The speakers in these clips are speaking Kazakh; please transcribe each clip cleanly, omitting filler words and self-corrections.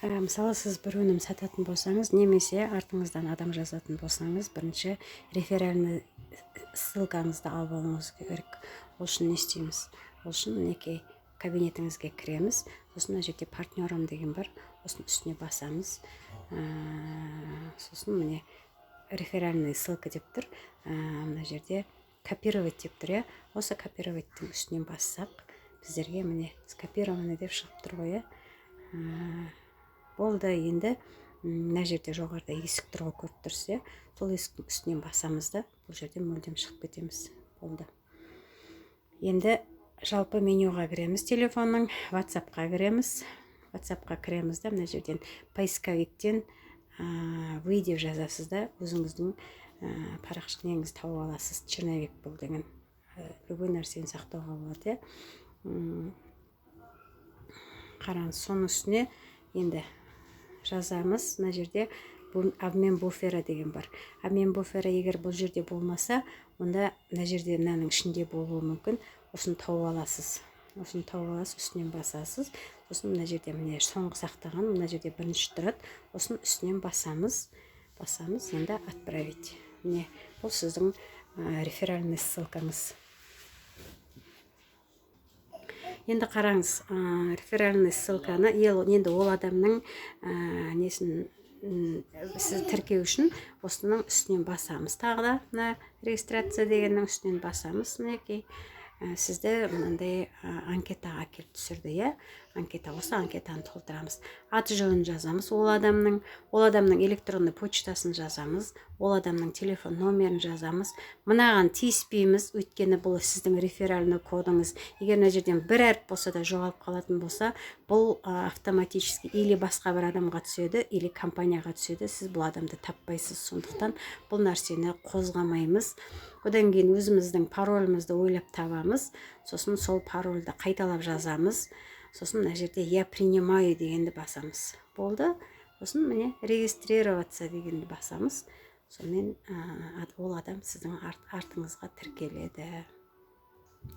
Мысалы сіз бір өнім сататын болсаңыз, немесе артыңыздан адам жазатын болсаңыз, бірінші реферальный ссылкаңызды алып алуыңыз керек. Ол үшін не істейміз? Ол үшін мінекей кабинетіңізге кіреміз. Сосын мына жерде партнерым деген бар. Осының үстіне басамыз. Сосын міне реферальный ссылка деп тұр. Мына жерде копировать деп тұр, иә. Осы копироваттың үстінен бассақ, біздерге міне скопированы деп шығып тұр ғой, иә. Болды, енді мына жерде жоғарыда есік тұр ғой, көріп тұрсыз, иә. Сол есіктің үстінен басамыз да, бұл жерде мүлдем шығып кетеміз. Болды. Енді жалпы менюға кіреміз, телефонның WhatsApp-қа кіреміз. WhatsApp-қа кіреміз да, мына жерден поисковиктен вы деп жазасыз да, өзіңіздің парақшық неңізді тауып аласыз. Черновик бұл деген любой нәрсені сақтауға болады, иә. Қараңыз, соның үстіне енді жазамыз. Мына жерде обмен буфері деген бар. Обмен буфері егер бұл жерде болмаса, онда мына жерде мынаның ішінде болуы мүмкін. Осыны тауып аласыз. Осыны тауып аласыз, үстінен басасыз. Сосын мына жерде міне соңғы сақтаған, мына жерде бірінші тұрады. Осының үстінен басамыз. Енді отправить. Міне бұл сіздің реферальный ссылкаңыз. Енді қараңыз, реферальный ссылканы енді ол адамның несін сіз тіркеу үшін осының үстінен басамыз. Тағы да регистрация дегеннің үстінен басамыз. Мінекей сізді мынандай анкетаға келіп түсірді, иә. Анкета, осы анкетаны толтырамыз. Аты жөнін жазамыз, ол адамның электронды почтасын жазамыз, ол адамның телефон номерін жазамыз. Мынаған тиіспейміз, өйткені бұл сіздің реферальный кодыңыз. Егер мына жерден бір әріп болса да жоғалып қалатын болса, бұл автоматически или басқа бір адамға түседі, или компанияға түседі. Сіз бұл адамды таппайсыз, сондықтан бұл нәрсені қозғамаймыз. Одан кейін өзіміздің паролімізді ойлап табамыз. Сосын сол парольді қайталап жазамыз. Сосын мына жерде я принимаю дегенді басамыз. Болды. Сосын міне регистрироваться дегенді басамыз. Сонымен ол адам сіздің артыңызға тіркеледі.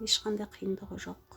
Ешқандай қиындығы жоқ.